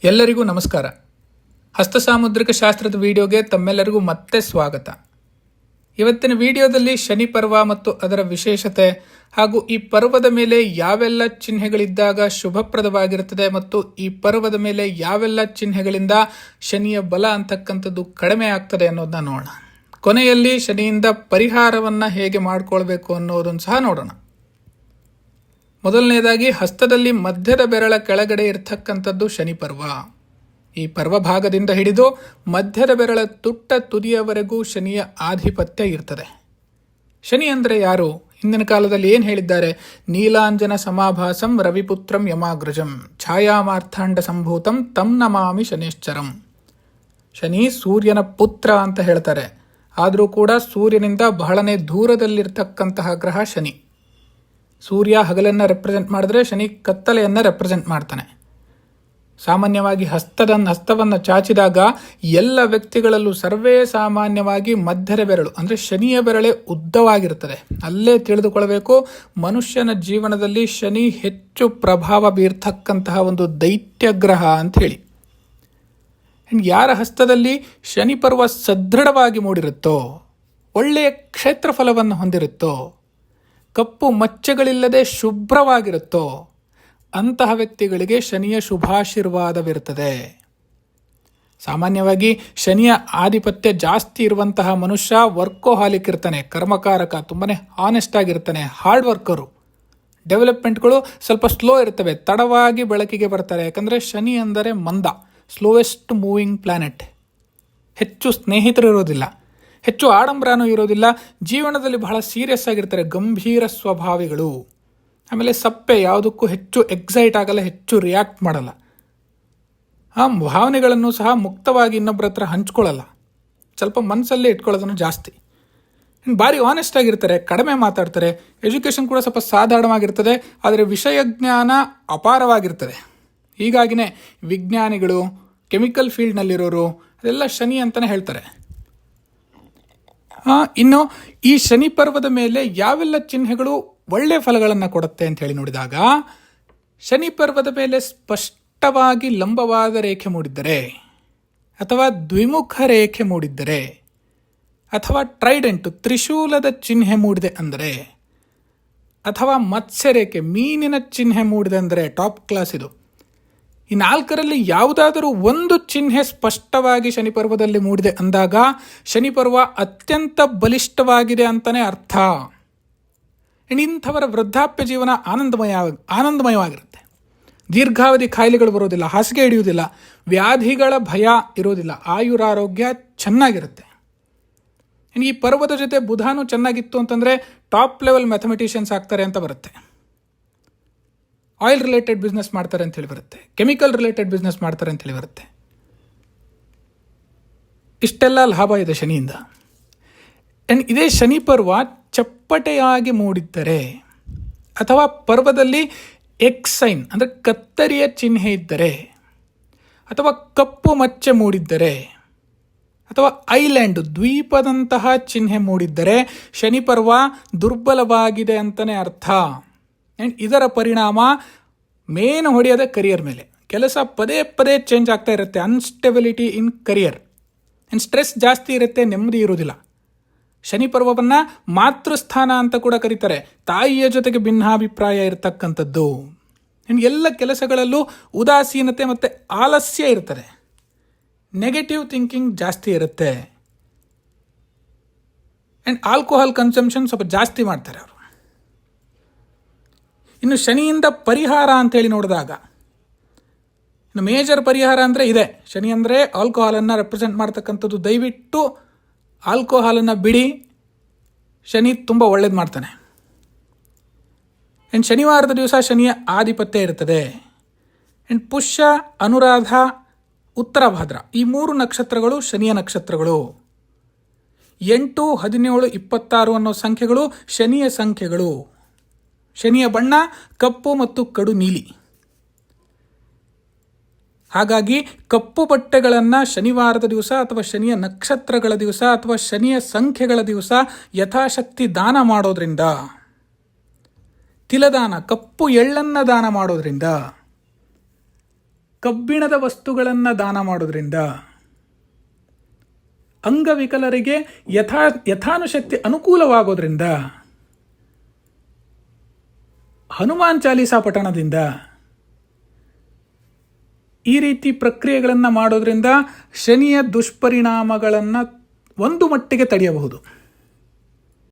ಎಲ್ಲರಿಗೂ ನಮಸ್ಕಾರ. ಹಸ್ತ ಸಾಮುದ್ರಿಕ ಶಾಸ್ತ್ರದ ವಿಡಿಯೋಗೆ ತಮ್ಮೆಲ್ಲರಿಗೂ ಮತ್ತೆ ಸ್ವಾಗತ. ಇವತ್ತಿನ ವಿಡಿಯೋದಲ್ಲಿ ಶನಿ ಪರ್ವ ಮತ್ತು ಅದರ ವಿಶೇಷತೆ ಹಾಗೂ ಈ ಪರ್ವದ ಮೇಲೆ ಯಾವೆಲ್ಲ ಚಿಹ್ನೆಗಳಿದ್ದಾಗ ಶುಭಪ್ರದವಾಗಿರುತ್ತದೆ ಮತ್ತು ಈ ಪರ್ವದ ಮೇಲೆ ಯಾವೆಲ್ಲ ಚಿಹ್ನೆಗಳಿಂದ ಶನಿಯ ಬಲ ಅಂತಕ್ಕಂಥದ್ದು ಕಡಿಮೆ ಆಗ್ತದೆ ಅನ್ನೋದನ್ನ ನೋಡೋಣ. ಕೊನೆಯಲ್ಲಿ ಶನಿಯಿಂದ ಪರಿಹಾರವನ್ನು ಹೇಗೆ ಮಾಡಿಕೊಳ್ಬೇಕು ಅನ್ನೋದನ್ನು ಸಹ ನೋಡೋಣ. ಮೊದಲನೇದಾಗಿ ಹಸ್ತದಲ್ಲಿ ಮಧ್ಯದ ಬೆರಳ ಕೆಳಗಡೆ ಇರತಕ್ಕಂಥದ್ದು ಶನಿ ಪರ್ವ. ಈ ಪರ್ವ ಭಾಗದಿಂದ ಹಿಡಿದು ಮಧ್ಯದ ಬೆರಳ ತುಟ್ಟ ತುದಿಯವರೆಗೂ ಶನಿಯ ಆಧಿಪತ್ಯ ಇರ್ತದೆ. ಶನಿ ಅಂದರೆ ಯಾರು? ಹಿಂದಿನ ಕಾಲದಲ್ಲಿ ಏನು ಹೇಳಿದ್ದಾರೆ? ನೀಲಾಂಜನ ಸಮಾಭಾಸಂ ರವಿಪುತ್ರಂ ಯಮಾಗ್ರಜಂ ಛಾಯಾಮಾರ್ಥಾಂಡ ಸಂಭೂತಂ ತಂ ನಮಾಮಿ ಶನೇಶ್ಚರಂ. ಶನಿ ಸೂರ್ಯನ ಪುತ್ರ ಅಂತ ಹೇಳ್ತಾರೆ. ಆದರೂ ಕೂಡ ಸೂರ್ಯನಿಂದ ಬಹಳನೇ ದೂರದಲ್ಲಿರ್ತಕ್ಕಂತಹ ಗ್ರಹ ಶನಿ. ಸೂರ್ಯ ಹಗಲನ್ನು ರೆಪ್ರೆಸೆಂಟ್ ಮಾಡಿದ್ರೆ ಶನಿ ಕತ್ತಲೆಯನ್ನು ರೆಪ್ರೆಸೆಂಟ್ ಮಾಡ್ತಾನೆ. ಸಾಮಾನ್ಯವಾಗಿ ಹಸ್ತವನ್ನು ಚಾಚಿದಾಗ ಎಲ್ಲ ವ್ಯಕ್ತಿಗಳಲ್ಲೂ ಸರ್ವೇ ಸಾಮಾನ್ಯವಾಗಿ ಮಧ್ಯದ ಬೆರಳು ಅಂದರೆ ಶನಿಯ ಬೆರಳೆ ಉದ್ದವಾಗಿರ್ತದೆ. ಅಲ್ಲೇ ತಿಳಿದುಕೊಳ್ಳಬೇಕು, ಮನುಷ್ಯನ ಜೀವನದಲ್ಲಿ ಶನಿ ಹೆಚ್ಚು ಪ್ರಭಾವ ಬೀರ್ತಕ್ಕಂತಹ ಒಂದು ದೈತ್ಯ ಗ್ರಹ ಅಂತ ಹೇಳಿ. ಯಾರ ಹಸ್ತದಲ್ಲಿ ಶನಿ ಪರ್ವ ಸದೃಢವಾಗಿ ಮೂಡಿರುತ್ತೋ, ಒಳ್ಳೆಯ ಕ್ಷೇತ್ರಫಲವನ್ನು ಹೊಂದಿರುತ್ತೋ, ಕಪ್ಪು ಮಚ್ಚೆಗಳಿಲ್ಲದೆ ಶುಭ್ರವಾಗಿರುತ್ತೋ ಅಂತಹ ವ್ಯಕ್ತಿಗಳಿಗೆ ಶನಿಯ ಶುಭಾಶೀರ್ವಾದವಿರುತ್ತದೆ. ಸಾಮಾನ್ಯವಾಗಿ ಶನಿಯ ಆಧಿಪತ್ಯ ಜಾಸ್ತಿ ಇರುವಂತಹ ಮನುಷ್ಯ ವರ್ಕೋಹಾಲಿಕ್ ಇರ್ತಾನೆ, ಕರ್ಮಕಾರಕ, ತುಂಬಾ ಆನೆಸ್ಟ್ ಆಗಿರ್ತಾನೆ, ಹಾರ್ಡ್ ವರ್ಕರು. ಡೆವಲಪ್ಮೆಂಟ್ಗಳು ಸ್ವಲ್ಪ ಸ್ಲೋ ಇರ್ತವೆ, ತಡವಾಗಿ ಬೆಳಕಿಗೆ ಬರ್ತಾರೆ. ಯಾಕಂದರೆ ಶನಿ ಅಂದರೆ ಮಂದ, ಸ್ಲೋವೆಸ್ಟ್ ಮೂವಿಂಗ್ ಪ್ಲಾನೆಟ್. ಹೆಚ್ಚು ಸ್ನೇಹಿತರು ಇರೋದಿಲ್ಲ, ಹೆಚ್ಚು ಆಡಂಬರನೂ ಇರೋದಿಲ್ಲ, ಜೀವನದಲ್ಲಿ ಬಹಳ ಸೀರಿಯಸ್ ಆಗಿರ್ತಾರೆ, ಗಂಭೀರ ಸ್ವಭಾವಿಗಳು. ಆಮೇಲೆ ಸಪ್ಪೆ, ಯಾವುದಕ್ಕೂ ಹೆಚ್ಚು ಎಕ್ಸೈಟ್ ಆಗಲ್ಲ, ಹೆಚ್ಚು ರಿಯಾಕ್ಟ್ ಮಾಡಲ್ಲ. ಭಾವನೆಗಳನ್ನು ಸಹ ಮುಕ್ತವಾಗಿ ಇನ್ನೊಬ್ಬರ ಹತ್ರ ಹಂಚ್ಕೊಳ್ಳಲ್ಲ, ಸ್ವಲ್ಪ ಮನಸ್ಸಲ್ಲೇ ಇಟ್ಕೊಳ್ಳೋದನ್ನು ಜಾಸ್ತಿ. ಭಾರಿ ಆನೆಸ್ಟ್ ಆಗಿರ್ತಾರೆ, ಕಡಿಮೆ ಮಾತಾಡ್ತಾರೆ. ಎಜುಕೇಷನ್ ಕೂಡ ಸ್ವಲ್ಪ ಸಾಧಾರಣವಾಗಿರ್ತದೆ, ಆದರೆ ವಿಷಯ ಜ್ಞಾನ ಅಪಾರವಾಗಿರ್ತದೆ. ಹೀಗಾಗಿನೇ ವಿಜ್ಞಾನಿಗಳು, ಕೆಮಿಕಲ್ ಫೀಲ್ಡ್ನಲ್ಲಿರೋರು ಅದೆಲ್ಲ ಶನಿ ಅಂತಲೇ ಹೇಳ್ತಾರೆ. ಇನ್ನು ಈ ಶನಿ ಪರ್ವದ ಮೇಲೆ ಯಾವೆಲ್ಲ ಚಿಹ್ನೆಗಳು ಒಳ್ಳೆಯ ಫಲಗಳನ್ನು ಕೊಡುತ್ತೆ ಅಂತ ಹೇಳಿ ನೋಡಿದಾಗ, ಶನಿ ಪರ್ವದ ಮೇಲೆ ಸ್ಪಷ್ಟವಾಗಿ ಲಂಬವಾದ ರೇಖೆ ಮೂಡಿದ್ದರೆ, ಅಥವಾ ದ್ವಿಮುಖ ರೇಖೆ ಮೂಡಿದ್ದರೆ, ಅಥವಾ ಟ್ರೈಡೆಂಟು ತ್ರಿಶೂಲದ ಚಿಹ್ನೆ ಮೂಡಿದೆ ಅಂದರೆ, ಅಥವಾ ಮತ್ಸ್ಯ ರೇಖೆ ಮೀನಿನ ಚಿಹ್ನೆ ಮೂಡಿದೆ ಅಂದರೆ ಟಾಪ್ ಕ್ಲಾಸ್ ಇದು. ಈ ನಾಲ್ಕರಲ್ಲಿ ಯಾವುದಾದರೂ ಒಂದು ಚಿಹ್ನೆ ಸ್ಪಷ್ಟವಾಗಿ ಶನಿ ಪರ್ವದಲ್ಲಿ ಮೂಡಿದೆ ಅಂದಾಗ ಶನಿ ಪರ್ವ ಅತ್ಯಂತ ಬಲಿಷ್ಠವಾಗಿದೆ ಅಂತಲೇ ಅರ್ಥ. ಇಂಥವರ ವೃದ್ಧಾಪ್ಯ ಜೀವನ ಆನಂದಮಯವಾಗಿರುತ್ತೆ. ದೀರ್ಘಾವಧಿ ಕಾಯಿಲೆಗಳು ಬರೋದಿಲ್ಲ, ಹಾಸಿಗೆ ಹಿಡಿಯುವುದಿಲ್ಲ, ವ್ಯಾಧಿಗಳ ಭಯ ಇರೋದಿಲ್ಲ, ಆಯುರಾರೋಗ್ಯ ಚೆನ್ನಾಗಿರುತ್ತೆ. ಈ ಪರ್ವದ ಜೊತೆ ಬುಧನೂ ಚೆನ್ನಾಗಿತ್ತು ಅಂತಂದರೆ ಟಾಪ್ ಲೆವೆಲ್ ಮ್ಯಾಥಮೆಟಿಷಿಯನ್ಸ್ ಆಗ್ತಾರೆ ಅಂತ ಬರುತ್ತೆ. ಆಯಿಲ್ ರಿಲೇಟೆಡ್ ಬಿಸ್ನೆಸ್ ಮಾಡ್ತಾರೆ ಅಂತ ಹೇಳಿ ಬರುತ್ತೆ, ಕೆಮಿಕಲ್ ರಿಲೇಟೆಡ್ ಬಿಸ್ನೆಸ್ ಮಾಡ್ತಾರೆ ಅಂತ ಹೇಳಿ ಬರುತ್ತೆ. ಇಷ್ಟೆಲ್ಲ ಲಾಭ ಇದೆ ಶನಿಯಿಂದ. ಇದೇ ಶನಿ ಪರ್ವ ಚಪ್ಪಟೆಯಾಗಿ ಮೂಡಿದ್ದರೆ, ಅಥವಾ ಪರ್ವದಲ್ಲಿ ಎಕ್ಸ್ ಸೈನ್ ಅಂದರೆ ಕತ್ತರಿಯ ಚಿಹ್ನೆ ಇದ್ದರೆ, ಅಥವಾ ಕಪ್ಪು ಮಚ್ಚೆ ಮೂಡಿದ್ದರೆ, ಅಥವಾ ಐಲ್ಯಾಂಡ್ ದ್ವೀಪದಂತಹ ಚಿಹ್ನೆ ಮೂಡಿದ್ದರೆ ಶನಿ ಪರ್ವ ದುರ್ಬಲವಾಗಿದೆ ಅಂತಲೇ ಅರ್ಥ. ಇದರ ಪರಿಣಾಮ ಮೇನ್ ಹೊಡೆಯೋದೇ ಕರಿಯರ್ ಮೇಲೆ. ಕೆಲಸ ಪದೇ ಪದೇ ಚೇಂಜ್ ಆಗ್ತಾ ಇರುತ್ತೆ, ಅನ್ಸ್ಟೆಬಿಲಿಟಿ ಇನ್ ಕರಿಯರ್. ಸ್ಟ್ರೆಸ್ ಜಾಸ್ತಿ ಇರುತ್ತೆ, ನೆಮ್ಮದಿ ಇರೋದಿಲ್ಲ. ಶನಿ ಪರ್ವವನ್ನು ಮಾತೃಸ್ಥಾನ ಅಂತ ಕೂಡ ಕರೀತಾರೆ. ತಾಯಿಯ ಜೊತೆಗೆ ಭಿನ್ನಾಭಿಪ್ರಾಯ ಇರತಕ್ಕಂಥದ್ದು. ಎಲ್ಲ ಕೆಲಸಗಳಲ್ಲೂ ಉದಾಸೀನತೆ ಮತ್ತು ಆಲಸ್ಯ ಇರ್ತದೆ, ನೆಗೆಟಿವ್ ಥಿಂಕಿಂಗ್ ಜಾಸ್ತಿ ಇರುತ್ತೆ. ಆಲ್ಕೋಹಾಲ್ ಕನ್ಸಂಪ್ಷನ್ ಸ್ವಲ್ಪ ಜಾಸ್ತಿ ಮಾಡ್ತಾರೆ ಅವರು. ಇನ್ನು ಶನಿಯಿಂದ ಪರಿಹಾರ ಅಂತೇಳಿ ನೋಡಿದಾಗ, ಇನ್ನು ಮೇಜರ್ ಪರಿಹಾರ ಅಂದರೆ ಇದೆ. ಶನಿ ಅಂದರೆ ಆಲ್ಕೋಹಾಲನ್ನು ರೆಪ್ರೆಸೆಂಟ್ ಮಾಡ್ತಕ್ಕಂಥದ್ದು. ದಯವಿಟ್ಟು ಆಲ್ಕೋಹಾಲನ್ನು ಬಿಡಿ, ಶನಿ ತುಂಬ ಒಳ್ಳೇದು ಮಾಡ್ತಾನೆ. ಶನಿವಾರದ ದಿವಸ ಶನಿಯ ಆಧಿಪತ್ಯ ಇರ್ತದೆ. ಪುಷ್ಯ, ಅನುರಾಧ, ಉತ್ತರ ಭಾದ್ರ ಈ 3 ನಕ್ಷತ್ರಗಳು ಶನಿಯ ನಕ್ಷತ್ರಗಳು. 8, 17, 26 ಅನ್ನೋ ಸಂಖ್ಯೆಗಳು ಶನಿಯ ಸಂಖ್ಯೆಗಳು. ಶನಿಯ ಬಣ್ಣ ಕಪ್ಪು ಮತ್ತು ಕಡು ನೀಲಿ. ಹಾಗಾಗಿ ಕಪ್ಪು ಬಟ್ಟೆಗಳನ್ನು ಶನಿವಾರದ ದಿವಸ ಅಥವಾ ಶನಿಯ ನಕ್ಷತ್ರಗಳ ದಿವಸ ಅಥವಾ ಶನಿಯ ಸಂಖ್ಯೆಗಳ ದಿವಸ ಯಥಾಶಕ್ತಿ ದಾನ ಮಾಡೋದ್ರಿಂದ, ತಿಲದಾನ ಕಪ್ಪು ಎಳ್ಳನ್ನು ದಾನ ಮಾಡೋದ್ರಿಂದ ಕಬ್ಬಿಣದ ವಸ್ತುಗಳನ್ನು ದಾನ ಮಾಡೋದ್ರಿಂದ, ಅಂಗವಿಕಲರಿಗೆ ಯಥಾನುಶಕ್ತಿ ಅನುಕೂಲವಾಗೋದ್ರಿಂದ, ಹನುಮಾನ್ ಚಾಲೀಸಾ ಪಠಣದಿಂದ, ಈ ರೀತಿ ಪ್ರಕ್ರಿಯೆಗಳನ್ನು ಮಾಡೋದ್ರಿಂದ ಶನಿಯ ದುಷ್ಪರಿಣಾಮಗಳನ್ನು ಒಂದು ಮಟ್ಟಿಗೆ ತಡೆಯಬಹುದು.